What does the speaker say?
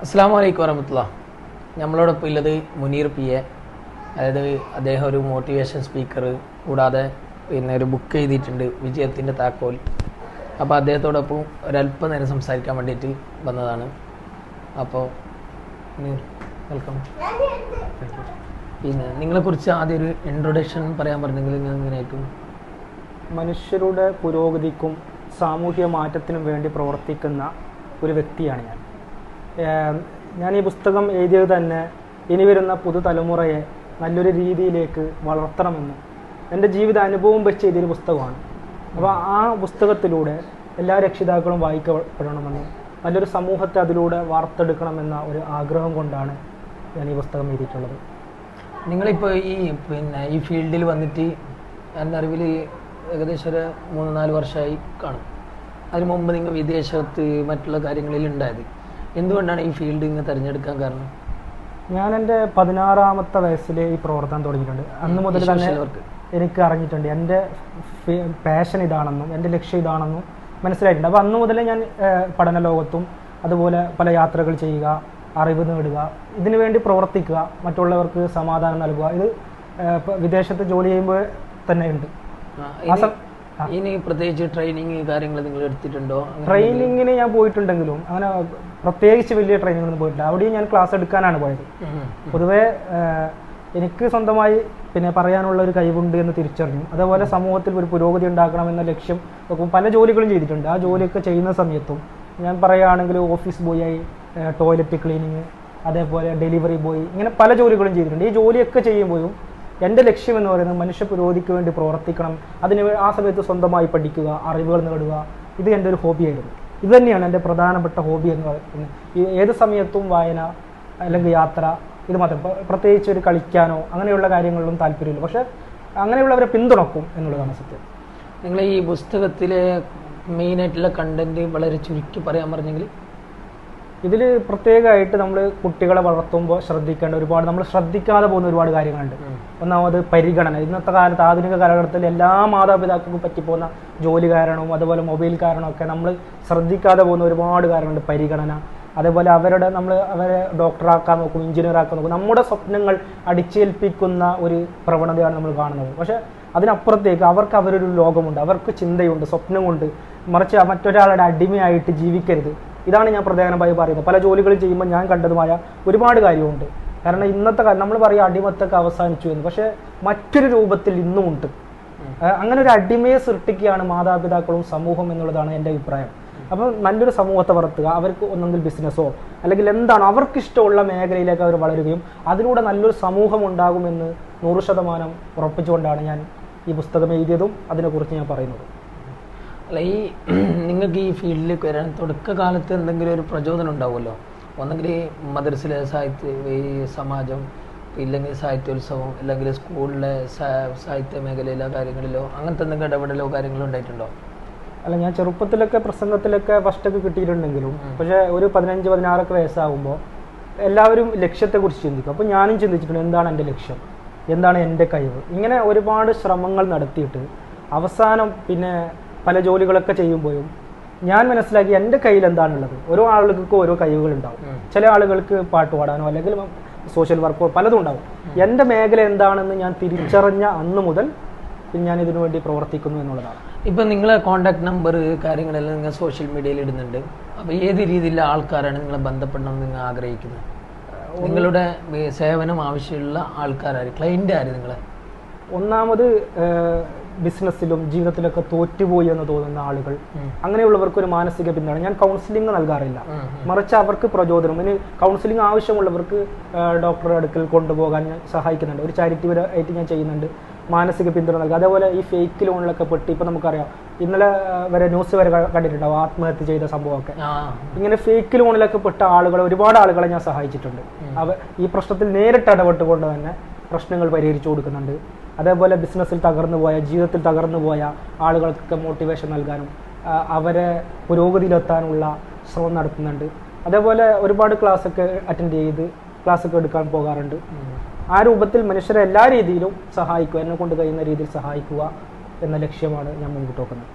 അസ്സലാമു അലൈക്കും വറഹ്മത്തുള്ളാഹി. നമ്മളോടൊപ്പം ഉള്ളത് മുനീർ പി എ, അതായത് അദ്ദേഹം ഒരു മോട്ടിവേഷൻ സ്പീക്കർ, കൂടാതെ പിന്നെ ഒരു ബുക്ക് എഴുതിയിട്ടുണ്ട്, വിജയത്തിൻ്റെ താക്കോൽ. അപ്പോൾ അദ്ദേഹത്തോടൊപ്പം ഒരല്പം നേരം സംസാരിക്കാൻ വേണ്ടിയിട്ട് വന്നതാണ്. അപ്പോൾ വെൽക്കം. പിന്നെ നിങ്ങളെക്കുറിച്ച് ആദ്യം ഒരു ഇൻട്രൊഡക്ഷൻ പറയാൻ പറഞ്ഞെങ്കിൽ നിങ്ങൾ എങ്ങനെയായിരിക്കും? മനുഷ്യരുടെ പുരോഗതിക്കും സാമൂഹിക മാറ്റത്തിനും വേണ്ടി പ്രവർത്തിക്കുന്ന ഒരു വ്യക്തിയാണ് ഞാൻ ഈ പുസ്തകം എഴുതിയത് തന്നെ ഇനി വരുന്ന പുതുതലമുറയെ നല്ലൊരു രീതിയിലേക്ക് വളർത്തണമെന്നും എൻ്റെ ജീവിതാനുഭവം വെച്ച് എഴുതിയൊരു പുസ്തകമാണ്. അപ്പോൾ ആ പുസ്തകത്തിലൂടെ എല്ലാ രക്ഷിതാക്കളും വായിക്കപ്പെടണമെന്നും നല്ലൊരു സമൂഹത്തെ അതിലൂടെ വാർത്തെടുക്കണമെന്ന ഒരു ആഗ്രഹം കൊണ്ടാണ് ഞാൻ ഈ പുസ്തകം എഴുതിയിട്ടുള്ളത്. നിങ്ങളിപ്പോൾ ഈ ഫീൽഡിൽ വന്നിട്ട് എൻ്റെ അറിവിൽ ഏകദേശം ഒരു 3-4 വർഷമായി കാണും. അതിന് മുമ്പ് നിങ്ങൾ വിദേശത്ത് മറ്റുള്ള കാര്യങ്ങളിൽ ഉണ്ടായത്. എന്തുകൊണ്ടാണ് ഈ ഫീൽഡ് നിങ്ങൾ തിരഞ്ഞെടുക്കാൻ കാരണം? ഞാൻ എൻ്റെ 16ാമത്തെ വയസ്സിൽ ഈ പ്രവർത്തനം തുടങ്ങിയിട്ടുണ്ട്. അന്ന് മുതൽ തന്നെ എനിക്ക് അറിഞ്ഞിട്ടുണ്ട് എൻ്റെ പാഷൻ ഇതാണെന്നും എൻ്റെ ലക്ഷ്യം ഇതാണെന്നും മനസ്സിലായിട്ടുണ്ട്. അപ്പോൾ അന്ന് മുതലേ ഞാൻ പഠന ലോകത്തും അതുപോലെ പല യാത്രകൾ ചെയ്യുക, അറിവ് നേടുക, ഇതിനു വേണ്ടി പ്രവർത്തിക്കുക, മറ്റുള്ളവർക്ക് സമാധാനം നൽകുക, ഇത് വിദേശത്ത് ജോലി ചെയ്യുമ്പോൾ തന്നെ ഉണ്ട്. ഇനി പ്രത്യേകിച്ച് ട്രെയിനിങ് കാര്യങ്ങൾ നിങ്ങൾ എടുത്തിട്ടുണ്ടോ? ട്രെയിനിങ്ങിന് ഞാൻ പോയിട്ടുണ്ടെങ്കിലും അങ്ങനെ പ്രത്യേകിച്ച് വലിയ ട്രെയിനിങ്ങൊന്നും പോയിട്ടില്ല. അവിടെയും ഞാൻ ക്ലാസ് എടുക്കാനാണ് പോയത്. പൊതുവേ എനിക്ക് സ്വന്തമായി പറയാനുള്ള ഒരു കഴിവുണ്ട് എന്ന് തിരിച്ചറിഞ്ഞു. അതേപോലെ സമൂഹത്തിൽ ഒരു പുരോഗതി ഉണ്ടാക്കണമെന്ന ലക്ഷ്യം പല ജോലികളും ചെയ്തിട്ടുണ്ട്. ആ ജോലിയൊക്കെ ചെയ്യുന്ന സമയത്തും ഞാൻ പറയുകയാണെങ്കിൽ ഓഫീസ് ബോയ് ആയി, ടോയ്ലറ്റ് ക്ലീനിങ്, അതേപോലെ ഡെലിവറി ബോയ്, ഇങ്ങനെ പല ജോലികളും ചെയ്തിട്ടുണ്ട്. ഈ ജോലിയൊക്കെ ചെയ്യുമ്പോഴും എൻ്റെ ലക്ഷ്യം എന്ന് പറയുന്നത് മനുഷ്യ പുരോഗതിക്ക് വേണ്ടി പ്രവർത്തിക്കണം, അതിന് ആ സമയത്ത് സ്വന്തമായി പഠിക്കുക, അറിവുകൾ നേടുക, ഇത് എൻ്റെ ഒരു ഹോബിയായിരുന്നു. ഇത് തന്നെയാണ് എൻ്റെ പ്രധാനപ്പെട്ട ഹോബി എന്ന് പറയുന്നത്. ഏത് സമയത്തും വായന അല്ലെങ്കിൽ യാത്ര, ഇത് മാത്രം. പ്രത്യേകിച്ച് ഒരു കളിക്കാനോ അങ്ങനെയുള്ള കാര്യങ്ങളിലും താല്പര്യമില്ല, പക്ഷെ അങ്ങനെയുള്ളവരെ പിന്തുണക്കും എന്നുള്ളതാണ് സത്യം. നിങ്ങൾ ഈ പുസ്തകത്തിലെ മെയിനായിട്ടുള്ള കണ്ടന്റ് വളരെ ചുരുക്കി പറയാൻ പറഞ്ഞെങ്കിൽ? ഇതിൽ പ്രത്യേകമായിട്ട് നമ്മൾ കുട്ടികളെ വളർത്തുമ്പോൾ ശ്രദ്ധിക്കേണ്ട ഒരുപാട്, നമ്മൾ ശ്രദ്ധിക്കാതെ പോകുന്ന ഒരുപാട് കാര്യങ്ങളുണ്ട്. ഒന്നാമത് പരിഗണന. ഇന്നത്തെ കാലത്ത് ആധുനിക കാലഘട്ടത്തിൽ എല്ലാ മാതാപിതാക്കൾക്കും പറ്റിപ്പോകുന്ന ജോലി കാരണവും അതുപോലെ മൊബൈൽ കാരണവും ഒക്കെ നമ്മൾ ശ്രദ്ധിക്കാതെ പോകുന്ന ഒരുപാട് കാര്യങ്ങളുണ്ട്. പരിഗണന, അതേപോലെ അവരെ ഡോക്ടറാക്കാൻ നോക്കും, എഞ്ചിനീയറാക്കാൻ നോക്കും. നമ്മുടെ സ്വപ്നങ്ങൾ അടിച്ചേൽപ്പിക്കുന്ന ഒരു പ്രവണതയാണ് നമ്മൾ കാണുന്നത്. പക്ഷേ അതിനപ്പുറത്തേക്ക് അവർക്ക് അവരൊരു ലോകമുണ്ട്, അവർക്ക് ചിന്തയുണ്ട്, സ്വപ്നമുണ്ട്. മറിച്ച് മറ്റൊരാളുടെ അടിമയായിട്ട് ജീവിക്കരുത്. ഇതാണ് ഞാൻ പ്രധാനമായി പറയുന്നത്. പല ജോലികൾ ചെയ്യുമ്പോൾ ഞാൻ കണ്ടതുമായ ഒരുപാട് കാര്യമുണ്ട്. കാരണം ഇന്നത്തെ കാലം നമ്മൾ പറയുക അടിമത്തൊക്കെ അവസാനിച്ചു എന്ന്, പക്ഷേ മറ്റൊരു രൂപത്തിൽ ഇന്നും ഉണ്ട്. അങ്ങനെ ഒരു അടിമയെ സൃഷ്ടിക്കുകയാണ് മാതാപിതാക്കളും സമൂഹം എന്നുള്ളതാണ് എൻ്റെ അഭിപ്രായം. അപ്പം നല്ലൊരു സമൂഹത്തെ വളർത്തുക, അവർക്ക് ഒന്നെങ്കിൽ ബിസിനസ്സോ അല്ലെങ്കിൽ എന്താണ് അവർക്ക് ഇഷ്ടമുള്ള മേഖലയിലേക്ക് അവർ വളരുകയും അതിലൂടെ നല്ലൊരു സമൂഹം ഉണ്ടാകുമെന്ന് 100% ഉറപ്പിച്ചുകൊണ്ടാണ് ഞാൻ ഈ പുസ്തകം എഴുതിയതും അതിനെക്കുറിച്ച് ഞാൻ പറയുന്നത്. അല്ല, നിങ്ങൾക്ക് ഈ ഫീൽഡിലേക്ക് വരാൻ തുടക്കകാലത്ത് എന്തെങ്കിലും ഒരു പ്രചോദനം ഉണ്ടാവുമല്ലോ. ഒന്നെങ്കിൽ മദ്രസയിലെ സമാജം, ഇല്ലെങ്കിൽ സാഹിത്യോത്സവം, അല്ലെങ്കിൽ സ്കൂളിലെ സാഹിത്യ മേഖലയിലോ കാര്യങ്ങളിലോ അങ്ങനത്തെ എന്തെങ്കിലും ഇടപെടലോ കാര്യങ്ങളോ ഉണ്ടായിട്ടുണ്ടോ? അല്ല, ഞാൻ ചെറുപ്പത്തിലൊക്കെ പ്രസംഗത്തിലൊക്കെ ഫസ്റ്റൊക്കെ കിട്ടിയിട്ടുണ്ടെങ്കിലും പക്ഷേ ഒരു 15-16 വയസ്സാകുമ്പോൾ എല്ലാവരും ലക്ഷ്യത്തെക്കുറിച്ച് ചിന്തിക്കും. അപ്പോൾ ഞാനും ചിന്തിച്ചിട്ടുണ്ട്, എന്താണ് എൻ്റെ ലക്ഷ്യം, എന്താണ് എൻ്റെ കഴിവ്. ഇങ്ങനെ ഒരുപാട് ശ്രമങ്ങൾ നടത്തിയിട്ട് അവസാനം പല ജോലികളൊക്കെ ചെയ്യുമ്പോഴും ഞാൻ മനസ്സിലാക്കി എൻ്റെ കയ്യിൽ എന്താണുള്ളത്. ഓരോ ആളുകൾക്കും ഓരോ കഴിവുകൾ ഉണ്ടാവും. ചില ആളുകൾക്ക് പാട്ട് പാടാനോ അല്ലെങ്കിൽ സോഷ്യൽ വർക്കോ പലതും ഉണ്ടാവും. എൻ്റെ മേഖല എന്താണെന്ന് ഞാൻ തിരിച്ചറിഞ്ഞ അന്ന് മുതൽ ഞാൻ ഇതിനു വേണ്ടി പ്രവർത്തിക്കുന്നു എന്നുള്ളതാണ്. ഇപ്പം നിങ്ങളെ കോൺടാക്ട് നമ്പർ കാര്യങ്ങളെല്ലാം നിങ്ങൾ സോഷ്യൽ മീഡിയയിൽ ഇടുന്നുണ്ട്. അപ്പോൾ ഏത് രീതിയിലുള്ള ആൾക്കാരാണ് നിങ്ങളെ ബന്ധപ്പെടണമെന്ന് നിങ്ങൾ ആഗ്രഹിക്കുന്നത്? നിങ്ങളുടെ സേവനം ആവശ്യമുള്ള ആൾക്കാരാര്, ക്ലയൻ്റ് ആര് നിങ്ങളെ? ഒന്നാമത് ബിസിനസ്സിലും ജീവിതത്തിലൊക്കെ തോറ്റുപോയി എന്ന് തോന്നുന്ന ആളുകൾ, അങ്ങനെയുള്ളവർക്ക് ഒരു മാനസിക പിന്തുണ. ഞാൻ കൗൺസിലിംഗ് നൽകാറില്ല, മറിച്ച് അവർക്ക് പ്രചോദനം. ഇനി കൗൺസിലിംഗ് ആവശ്യമുള്ളവർക്ക് ഡോക്ടറുടെ അടുക്കൽ കൊണ്ടുപോകാൻ ഞാൻ സഹായിക്കുന്നുണ്ട്. ഒരു ചാരിറ്റി ആയിട്ട് ഞാൻ ചെയ്യുന്നുണ്ട്, മാനസിക പിന്തുണ നൽകുക. അതേപോലെ ഈ ഫേക്ക് ലോണിലൊക്കെ പെട്ട് ഇപ്പം നമുക്കറിയാം, ഇന്നലെ വരെ ന്യൂസ് വരെ കണ്ടിട്ടുണ്ടാവും ആത്മഹത്യ ചെയ്ത സംഭവമൊക്കെ. ഇങ്ങനെ ഫേക്ക് ലോണിലൊക്കെ പെട്ട ഒരുപാട് ആളുകളെ ഞാൻ സഹായിച്ചിട്ടുണ്ട്. ഈ പ്രശ്നത്തിൽ നേരിട്ട് ഇടപെട്ടുകൊണ്ട് തന്നെ പ്രശ്നങ്ങൾ പരിഹരിച്ചു കൊടുക്കുന്നുണ്ട്. അതേപോലെ ബിസിനസ്സിൽ തകർന്നുപോയ, ജീവിതത്തിൽ തകർന്നുപോയ ആളുകൾക്ക് മോട്ടിവേഷൻ നൽകാനും അവരെ പുരോഗതിയിലെത്താനുള്ള ശ്രമം നടത്തുന്നുണ്ട്. അതേപോലെ ഒരുപാട് ക്ലാസ്സൊക്കെ അറ്റൻഡ് ചെയ്ത് ക്ലാസ്സൊക്കെ എടുക്കാൻ പോകാറുണ്ട്. ആ രൂപത്തിൽ മനുഷ്യരെ എല്ലാ രീതിയിലും സഹായിക്കുക, എന്നെ കൊണ്ട് കഴിയുന്ന രീതിയിൽ സഹായിക്കുക എന്ന ലക്ഷ്യമാണ് ഞാൻ മുൻപോട്ട് വെക്കുന്നത്.